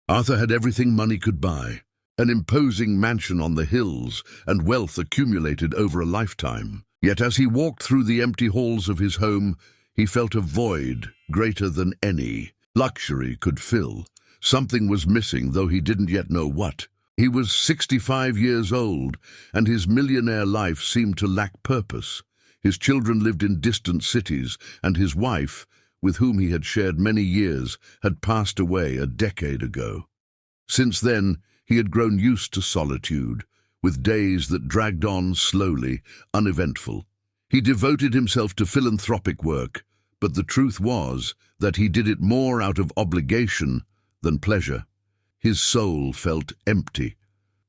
Arthur had everything money could buy, an imposing mansion on the hills and wealth accumulated over a lifetime. Yet as he walked through the empty halls of his home, he felt a void greater than any luxury could fill. Something was missing, though he didn't yet know what. He was 65 years old, and his millionaire life seemed to lack purpose. His children lived in distant cities, and his wife, with whom he had shared many years, had passed away a decade ago. Since then, he had grown used to solitude, with days that dragged on slowly, uneventful. He devoted himself to philanthropic work, but the truth was that he did it more out of obligation than pleasure. His soul felt empty.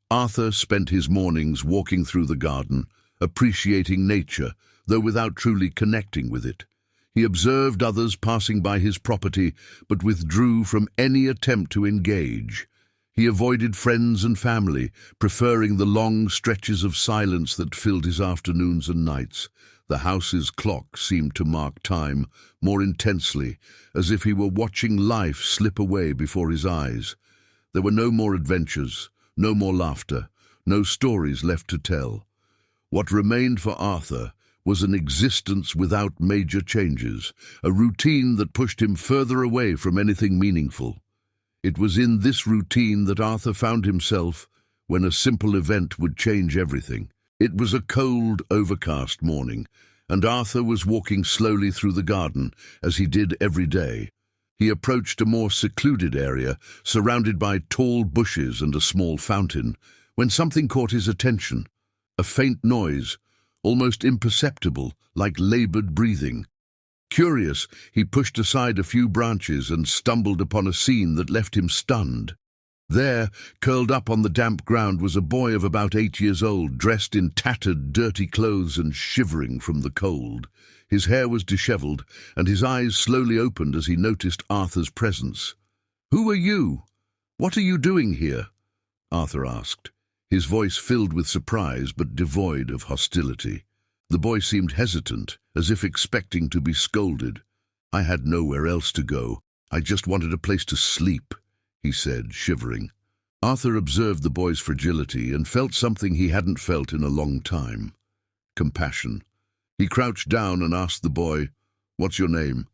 Arthur spent his mornings walking through the garden, appreciating nature, though without truly connecting with it. He observed others passing by his property, but withdrew from any attempt to engage. He avoided friends and family, preferring the long stretches of silence that filled his afternoons and nights. The house's clock seemed to mark time more intensely, as if he were watching life slip away before his eyes. There were no more adventures, no more laughter, no stories left to tell. What remained for Arthur was an existence without major changes, a routine that pushed him further away from anything meaningful. It was in this routine that Arthur found himself when a simple event would change everything. It was a cold, overcast morning, and Arthur was walking slowly through the garden, as he did every day. He approached a more secluded area, surrounded by tall bushes and a small fountain, when something caught his attention. A faint noise, almost imperceptible, like labored breathing. Curious, he pushed aside a few branches and stumbled upon a scene that left him stunned. There, curled up on the damp ground, was a boy of about 8 years old, dressed in tattered, dirty clothes and shivering from the cold. His hair was disheveled, and his eyes slowly opened as he noticed Arthur's presence. "Who are you? What are you doing here?" Arthur asked, his voice filled with surprise but devoid of hostility. The boy seemed hesitant, as if expecting to be scolded. "I had nowhere else to go. I just wanted a place to sleep," he said, shivering. Arthur observed the boy's fragility and felt something he hadn't felt in a long time: compassion. He crouched down and asked the boy, "What's your name?"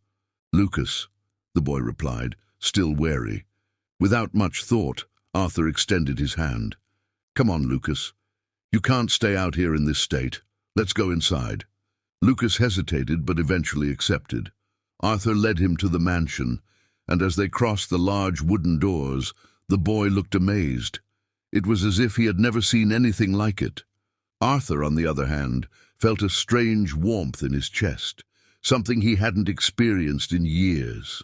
"Lucas," the boy replied, still wary. Without much thought, Arthur extended his hand. "Come on, Lucas. You can't stay out here in this state. Let's go inside." Lucas hesitated but eventually accepted. Arthur led him to the mansion, and as they crossed the large wooden doors, the boy looked amazed. It was as if he had never seen anything like it. Arthur, on the other hand, felt a strange warmth in his chest, something he hadn't experienced in years.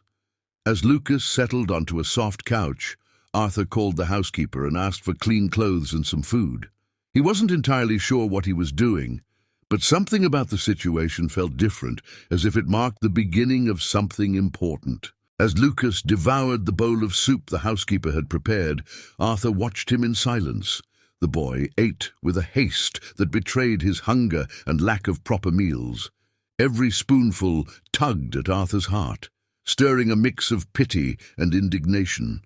As Lucas settled onto a soft couch, Arthur called the housekeeper and asked for clean clothes and some food. He wasn't entirely sure what he was doing, but something about the situation felt different, as if it marked the beginning of something important. As Lucas devoured the bowl of soup the housekeeper had prepared, Arthur watched him in silence. The boy ate with a haste that betrayed his hunger and lack of proper meals. Every spoonful tugged at Arthur's heart, stirring a mix of pity and indignation.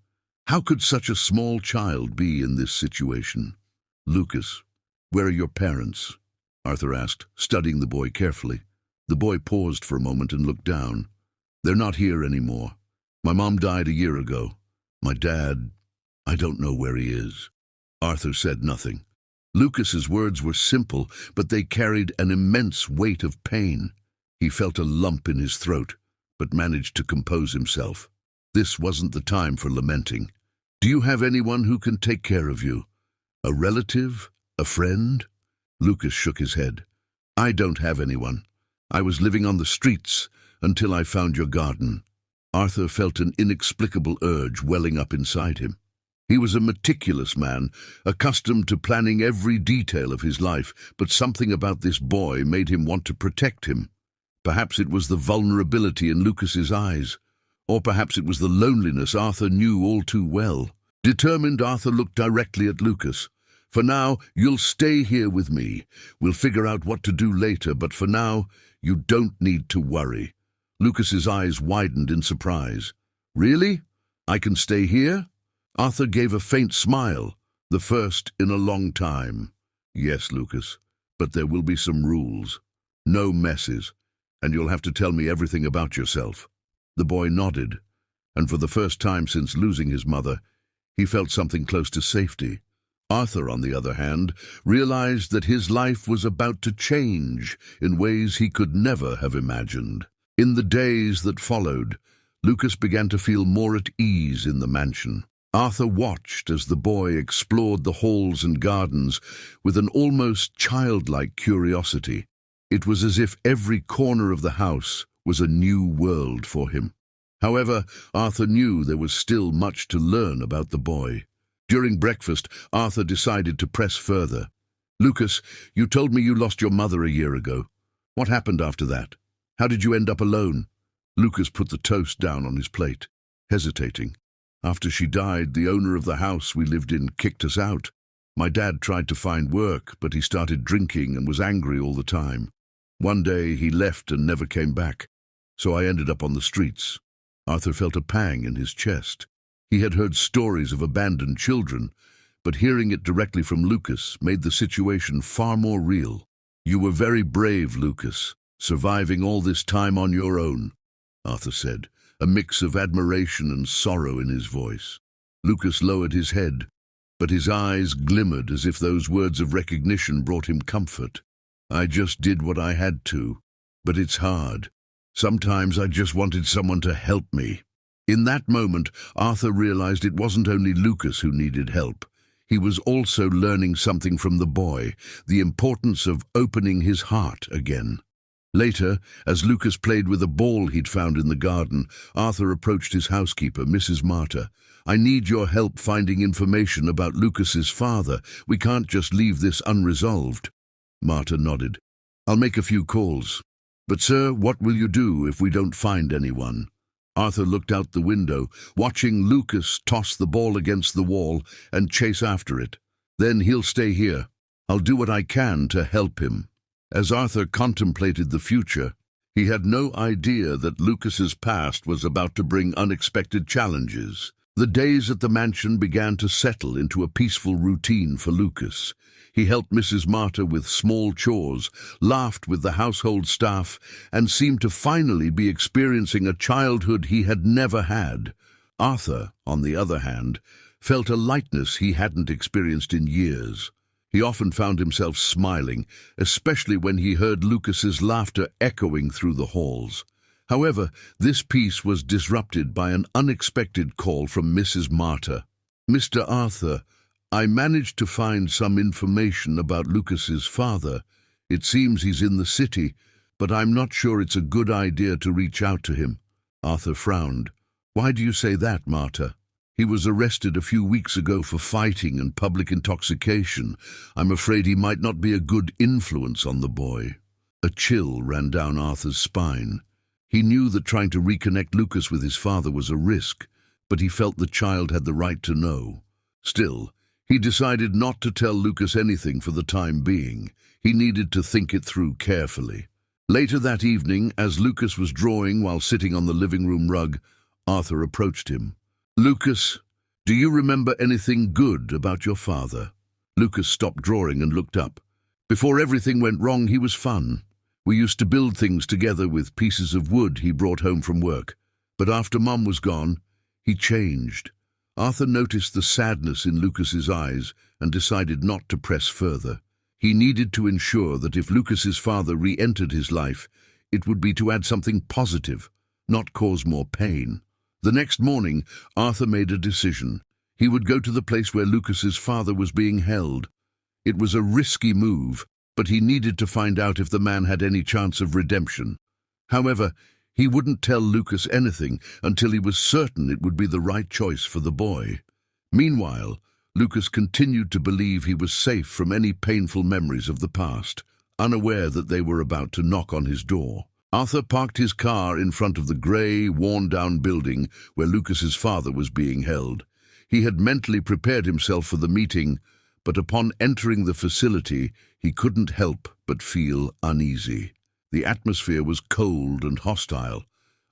How could such a small child be in this situation? "Lucas, where are your parents?" Arthur asked, studying the boy carefully. The boy paused for a moment and looked down. "They're not here anymore. My mom died a year ago. My dad, I don't know where he is." Arthur said nothing. Lucas's words were simple, but they carried an immense weight of pain. He felt a lump in his throat, but managed to compose himself. This wasn't the time for lamenting. "Do you have anyone who can take care of you? A relative? A friend?" Lucas shook his head. "I don't have anyone. I was living on the streets until I found your garden." Arthur felt an inexplicable urge welling up inside him. He was a meticulous man, accustomed to planning every detail of his life, but something about this boy made him want to protect him. Perhaps it was the vulnerability in Lucas's eyes, or perhaps it was the loneliness Arthur knew all too well. Determined, Arthur looked directly at Lucas. "For now, you'll stay here with me. We'll figure out what to do later, but for now, you don't need to worry." Lucas's eyes widened in surprise. "Really? I can stay here?" Arthur gave a faint smile, the first in a long time. Yes, Lucas, but there will be some rules. No messes, and you'll have to tell me everything about yourself. The boy nodded, and for the first time since losing his mother, he felt something close to safety. Arthur, on the other hand, realized that his life was about to change in ways he could never have imagined. In the days that followed, Lucas began to feel more at ease in the mansion. Arthur watched as the boy explored the halls and gardens with an almost childlike curiosity. It was as if every corner of the house was a new world for him. However, Arthur knew there was still much to learn about the boy. During breakfast, Arthur decided to press further. "Lucas, you told me you lost your mother a year ago. What happened after that? How did you end up alone?" Lucas put the toast down on his plate, hesitating. "After she died, the owner of the house we lived in kicked us out. My dad tried to find work, but he started drinking and was angry all the time. One day he left and never came back, so I ended up on the streets." Arthur felt a pang in his chest. He had heard stories of abandoned children, but hearing it directly from Lucas made the situation far more real. "You were very brave, Lucas, surviving all this time on your own," Arthur said, a mix of admiration and sorrow in his voice. Lucas lowered his head, but his eyes glimmered as if those words of recognition brought him comfort. "I just did what I had to, but it's hard. Sometimes I just wanted someone to help me." In that moment, Arthur realized it wasn't only Lucas who needed help. He was also learning something from the boy, the importance of opening his heart again. Later, as Lucas played with a ball he'd found in the garden, Arthur approached his housekeeper, Mrs. Marta. "I need your help finding information about Lucas's father. We can't just leave this unresolved." Marta nodded. "I'll make a few calls. But, sir, what will you do if we don't find anyone?" Arthur looked out the window, watching Lucas toss the ball against the wall and chase after it. "Then he'll stay here. I'll do what I can to help him." As Arthur contemplated the future, he had no idea that Lucas's past was about to bring unexpected challenges. The days at the mansion began to settle into a peaceful routine for Lucas. He helped Mrs. Marta with small chores, laughed with the household staff, and seemed to finally be experiencing a childhood he had never had. Arthur, on the other hand, felt a lightness he hadn't experienced in years. He often found himself smiling, especially when he heard Lucas's laughter echoing through the halls. However, this peace was disrupted by an unexpected call from Mrs. Marta. "Mr. Arthur, I managed to find some information about Lucas's father. It seems he's in the city, but I'm not sure it's a good idea to reach out to him." Arthur frowned. "Why do you say that, Marta?" "He was arrested a few weeks ago for fighting and public intoxication. I'm afraid he might not be a good influence on the boy." A chill ran down Arthur's spine. He knew that trying to reconnect Lucas with his father was a risk, but he felt the child had the right to know. Still, he decided not to tell Lucas anything for the time being. He needed to think it through carefully. Later that evening, as Lucas was drawing while sitting on the living room rug, Arthur approached him. "Lucas, do you remember anything good about your father?" Lucas stopped drawing and looked up. "Before everything went wrong, he was fun. We used to build things together with pieces of wood he brought home from work. But after Mum was gone, he changed." Arthur noticed the sadness in Lucas's eyes and decided not to press further. He needed to ensure that if Lucas's father re-entered his life, it would be to add something positive, not cause more pain. The next morning, Arthur made a decision. He would go to the place where Lucas's father was being held. It was a risky move, but he needed to find out if the man had any chance of redemption. However, he wouldn't tell Lucas anything until he was certain it would be the right choice for the boy. Meanwhile, Lucas continued to believe he was safe from any painful memories of the past, unaware that they were about to knock on his door. Arthur parked his car in front of the grey, worn-down building where Lucas's father was being held. He had mentally prepared himself for the meeting, but upon entering the facility, he couldn't help but feel uneasy. The atmosphere was cold and hostile,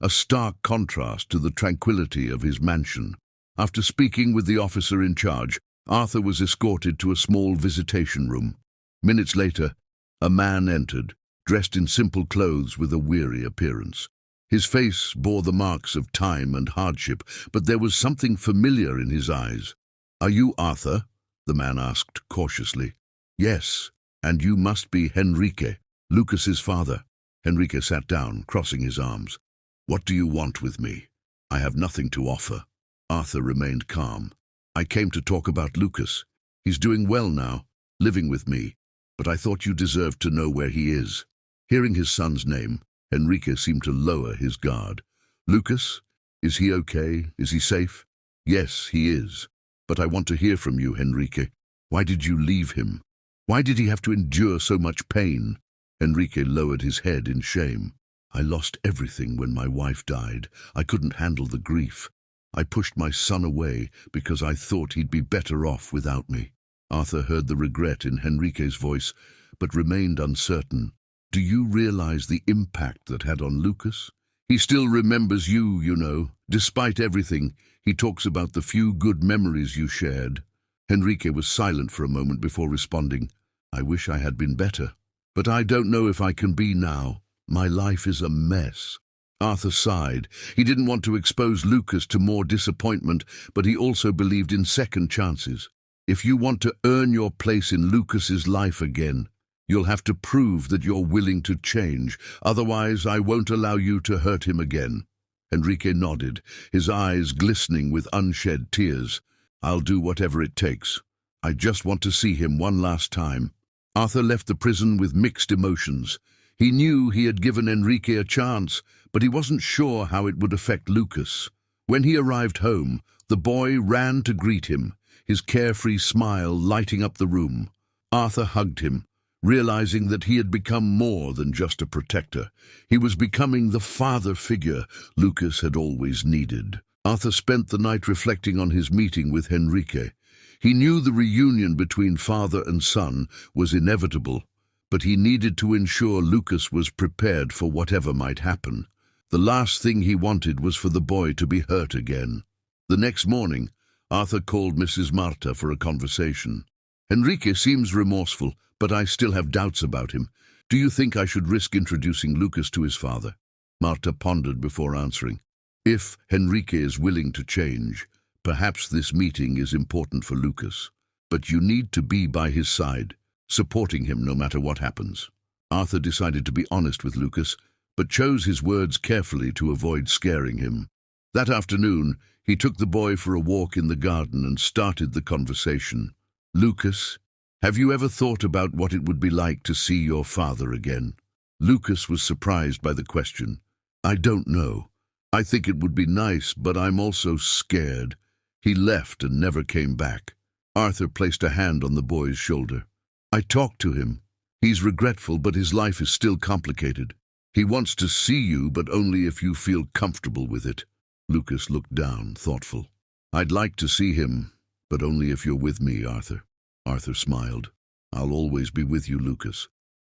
a stark contrast to the tranquility of his mansion. After speaking with the officer in charge, Arthur was escorted to a small visitation room. Minutes later, a man entered, dressed in simple clothes with a weary appearance. His face bore the marks of time and hardship, but there was something familiar in his eyes. "Are you Arthur?" the man asked cautiously. "Yes, and you must be Henrique, Lucas's father." Henrique sat down, crossing his arms. "What do you want with me? I have nothing to offer." Arthur remained calm. "I came to talk about Lucas. He's doing well now, living with me, but I thought you deserved to know where he is." Hearing his son's name, Henrique seemed to lower his guard. "Lucas? Is he okay? Is he safe?" "Yes, he is. But I want to hear from you, Henrique. Why did you leave him? Why did he have to endure so much pain?" Henrique lowered his head in shame. "I lost everything when my wife died. I couldn't handle the grief. I pushed my son away because I thought he'd be better off without me." Arthur heard the regret in Henrique's voice, but remained uncertain. "Do you realize the impact that had on Lucas? He still remembers you, you know. Despite everything, he talks about the few good memories you shared." Henrique was silent for a moment before responding. "I wish I had been better, but I don't know if I can be now. My life is a mess." Arthur sighed. He didn't want to expose Lucas to more disappointment, but he also believed in second chances. "If you want to earn your place in Lucas's life again, you'll have to prove that you're willing to change. Otherwise, I won't allow you to hurt him again." Henrique nodded, his eyes glistening with unshed tears. "I'll do whatever it takes. I just want to see him one last time." Arthur left the prison with mixed emotions. He knew he had given Henrique a chance, but he wasn't sure how it would affect Lucas. When he arrived home, the boy ran to greet him, his carefree smile lighting up the room. Arthur hugged him, realizing that he had become more than just a protector. He was becoming the father figure Lucas had always needed. Arthur spent the night reflecting on his meeting with Henrique. He knew the reunion between father and son was inevitable, but he needed to ensure Lucas was prepared for whatever might happen. The last thing he wanted was for the boy to be hurt again. The next morning, Arthur called Mrs. Marta for a conversation. "Henrique seems remorseful, but I still have doubts about him. Do you think I should risk introducing Lucas to his father?" Marta pondered before answering. "If Henrique is willing to change, perhaps this meeting is important for Lucas. But you need to be by his side, supporting him no matter what happens." Arthur decided to be honest with Lucas, but chose his words carefully to avoid scaring him. That afternoon, he took the boy for a walk in the garden and started the conversation. "Lucas, have you ever thought about what it would be like to see your father again?" Lucas was surprised by the question. "I don't know. I think it would be nice, but I'm also scared. He left and never came back." Arthur placed a hand on the boy's shoulder. "I talked to him. He's regretful, but his life is still complicated. He wants to see you, but only if you feel comfortable with it." Lucas looked down, thoughtful. "I'd like to see him, but only if you're with me, Arthur." Arthur smiled. "I'll always be with you, Lucas."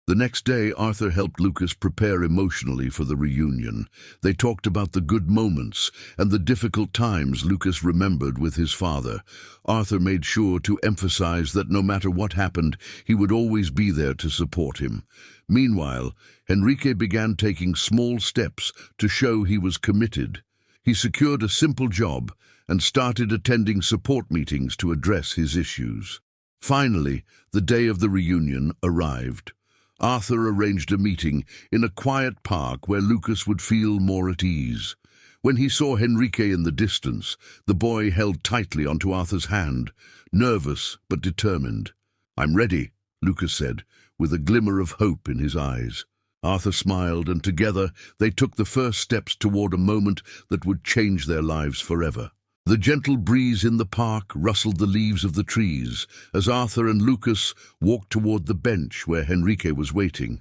The next day, Arthur helped Lucas prepare emotionally for the reunion. They talked about the good moments and the difficult times Lucas remembered with his father. Arthur made sure to emphasize that no matter what happened, he would always be there to support him. Meanwhile, Henrique began taking small steps to show he was committed. He secured a simple job and started attending support meetings to address his issues. Finally, the day of the reunion arrived. Arthur arranged a meeting in a quiet park where Lucas would feel more at ease. When he saw Henrique in the distance, the boy held tightly onto Arthur's hand, nervous but determined. "I'm ready," Lucas said, with a glimmer of hope in his eyes. Arthur smiled, and together they took the first steps toward a moment that would change their lives forever. The gentle breeze in the park rustled the leaves of the trees as Arthur and Lucas walked toward the bench where Henrique was waiting.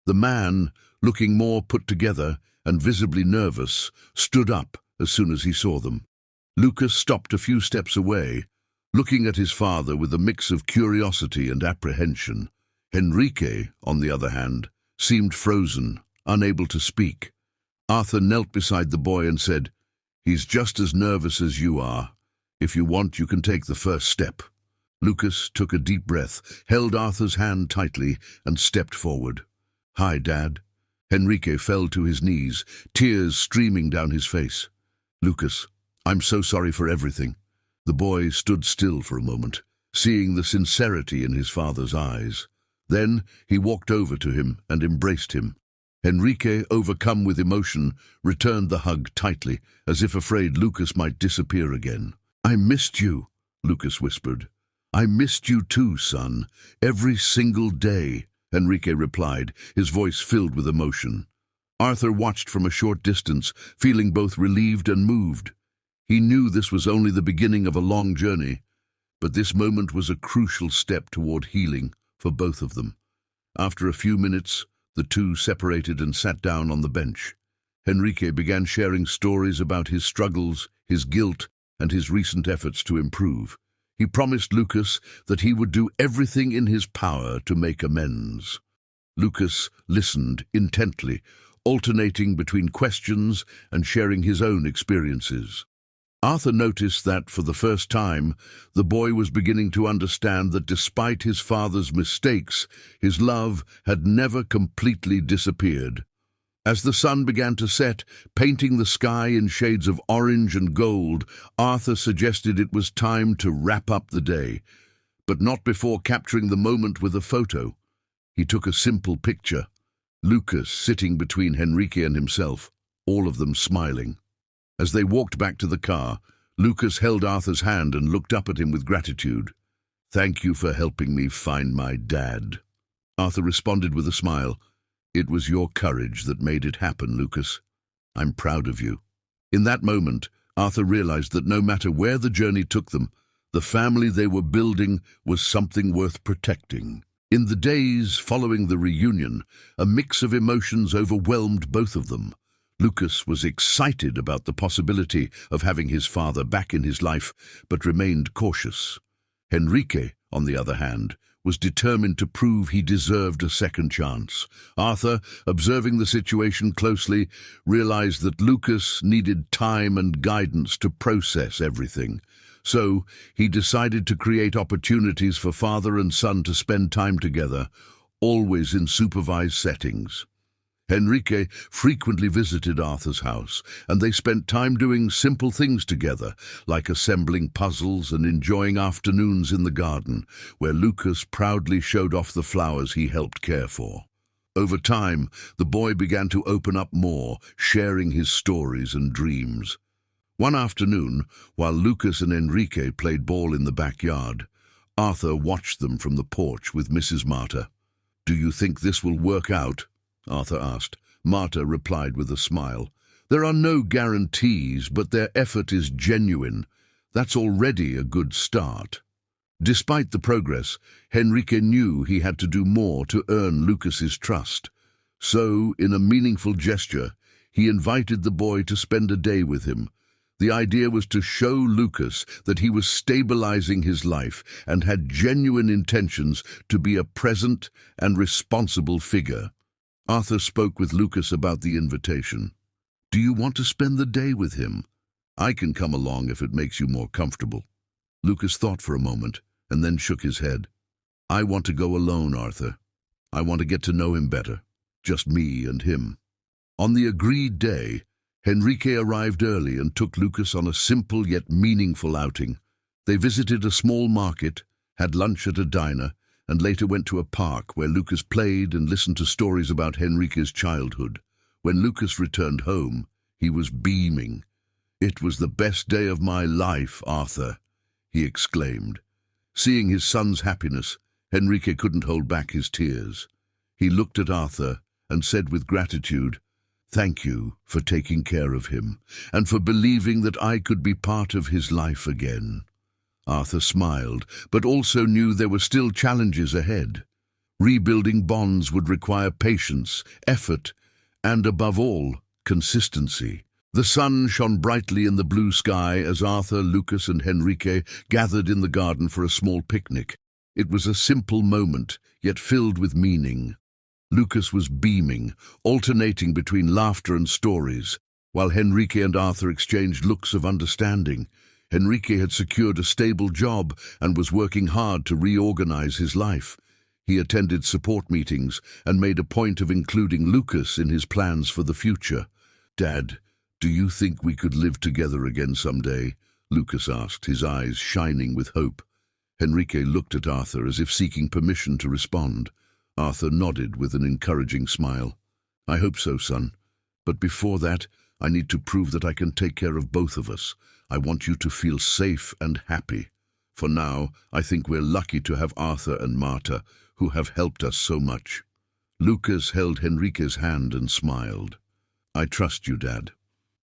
The man, looking more put together and visibly nervous, stood up as soon as he saw them. Lucas stopped a few steps away, looking at his father with a mix of curiosity and apprehension. Henrique, on the other hand, seemed frozen, unable to speak. Arthur knelt beside the boy and said, "He's just as nervous as you are. If you want, you can take the first step." Lucas took a deep breath, held Arthur's hand tightly, and stepped forward. "Hi, Dad." Henrique fell to his knees, tears streaming down his face. "Lucas, I'm so sorry for everything." The boy stood still for a moment, seeing the sincerity in his father's eyes. Then he walked over to him and embraced him. Henrique, overcome with emotion, returned the hug tightly, as if afraid Lucas might disappear again. "I missed you," Lucas whispered. "I missed you too, son. Every single day," Henrique replied, his voice filled with emotion. Arthur watched from a short distance, feeling both relieved and moved. He knew this was only the beginning of a long journey, but this moment was a crucial step toward healing for both of them. After a few minutes, the two separated and sat down on the bench. Henrique began sharing stories about his struggles, his guilt, and his recent efforts to improve. He promised Lucas that he would do everything in his power to make amends. Lucas listened intently, alternating between questions and sharing his own experiences. Arthur noticed that, for the first time, the boy was beginning to understand that despite his father's mistakes, his love had never completely disappeared. As the sun began to set, painting the sky in shades of orange and gold, Arthur suggested it was time to wrap up the day, but not before capturing the moment with a photo. He took a simple picture, Lucas sitting between Henrique and himself, all of them smiling. As they walked back to the car, Lucas held Arthur's hand and looked up at him with gratitude. "Thank you for helping me find my dad." Arthur responded with a smile. "It was your courage that made it happen, Lucas. I'm proud of you." In that moment, Arthur realized that no matter where the journey took them, the family they were building was something worth protecting. In the days following the reunion, a mix of emotions overwhelmed both of them. Lucas was excited about the possibility of having his father back in his life, but remained cautious. Henrique, on the other hand, was determined to prove he deserved a second chance. Arthur, observing the situation closely, realized that Lucas needed time and guidance to process everything. So he decided to create opportunities for father and son to spend time together, always in supervised settings. Henrique frequently visited Arthur's house, and they spent time doing simple things together, like assembling puzzles and enjoying afternoons in the garden, where Lucas proudly showed off the flowers he helped care for. Over time, the boy began to open up more, sharing his stories and dreams. One afternoon, while Lucas and Henrique played ball in the backyard, Arthur watched them from the porch with Mrs. Marta. "Do you think this will work out?" Arthur asked. Marta replied with a smile. "There are no guarantees, but their effort is genuine. That's already a good start." Despite the progress, Henrique knew he had to do more to earn Lucas's trust. So, in a meaningful gesture, he invited the boy to spend a day with him. The idea was to show Lucas that he was stabilizing his life and had genuine intentions to be a present and responsible figure. Arthur spoke with Lucas about the invitation. "Do you want to spend the day with him? I can come along if it makes you more comfortable." Lucas thought for a moment and then shook his head. "I want to go alone, Arthur. I want to get to know him better. Just me and him." On the agreed day, Henrique arrived early and took Lucas on a simple yet meaningful outing. They visited a small market, had lunch at a diner, and later went to a park where Lucas played and listened to stories about Henrique's childhood. When Lucas returned home, he was beaming. "It was the best day of my life, Arthur," he exclaimed. Seeing his son's happiness, Henrique couldn't hold back his tears. He looked at Arthur and said with gratitude, "Thank you for taking care of him, and for believing that I could be part of his life again." Arthur smiled, but also knew there were still challenges ahead. Rebuilding bonds would require patience, effort, and, above all, consistency. The sun shone brightly in the blue sky as Arthur, Lucas, and Henrique gathered in the garden for a small picnic. It was a simple moment, yet filled with meaning. Lucas was beaming, alternating between laughter and stories, while Henrique and Arthur exchanged looks of understanding. Henrique had secured a stable job and was working hard to reorganize his life. He attended support meetings and made a point of including Lucas in his plans for the future. "Dad, do you think we could live together again someday?" Lucas asked, his eyes shining with hope. Henrique looked at Arthur as if seeking permission to respond. Arthur nodded with an encouraging smile. "I hope so, son. But before that, I need to prove that I can take care of both of us. I want you to feel safe and happy. For now, I think we're lucky to have Arthur and Marta, who have helped us so much." Lucas held Henrique's hand and smiled. "I trust you, Dad."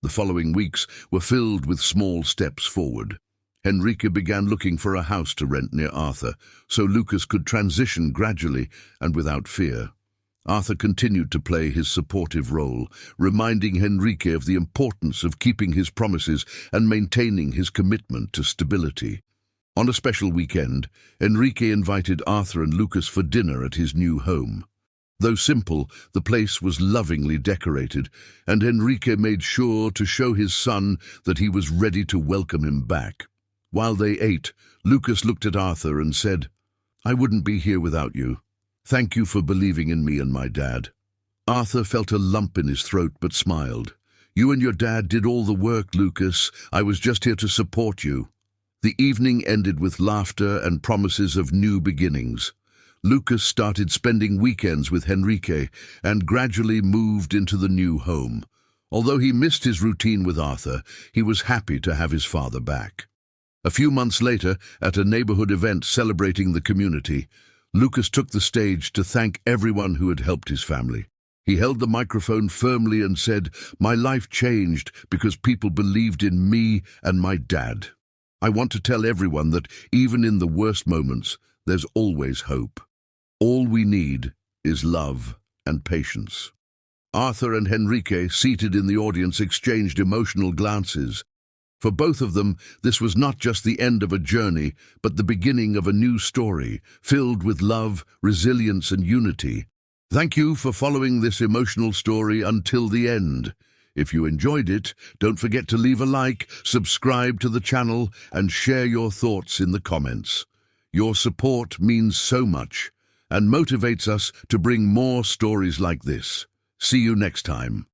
The following weeks were filled with small steps forward. Henrique began looking for a house to rent near Arthur, so Lucas could transition gradually and without fear. Arthur continued to play his supportive role, reminding Henrique of the importance of keeping his promises and maintaining his commitment to stability. On a special weekend, Henrique invited Arthur and Lucas for dinner at his new home. Though simple, the place was lovingly decorated, and Henrique made sure to show his son that he was ready to welcome him back. While they ate, Lucas looked at Arthur and said, "I wouldn't be here without you. Thank you for believing in me and my dad." Arthur felt a lump in his throat but smiled. "You and your dad did all the work, Lucas. I was just here to support you." The evening ended with laughter and promises of new beginnings. Lucas started spending weekends with Henrique and gradually moved into the new home. Although he missed his routine with Arthur, he was happy to have his father back. A few months later, at a neighborhood event celebrating the community, Lucas took the stage to thank everyone who had helped his family. He held the microphone firmly and said, "My life changed because people believed in me and my dad. I want to tell everyone that even in the worst moments, there's always hope. All we need is love and patience." Arthur and Henrique, seated in the audience, exchanged emotional glances. For both of them, this was not just the end of a journey, but the beginning of a new story, filled with love, resilience, and unity. Thank you for following this emotional story until the end. If you enjoyed it, don't forget to leave a like, subscribe to the channel, and share your thoughts in the comments. Your support means so much and motivates us to bring more stories like this. See you next time.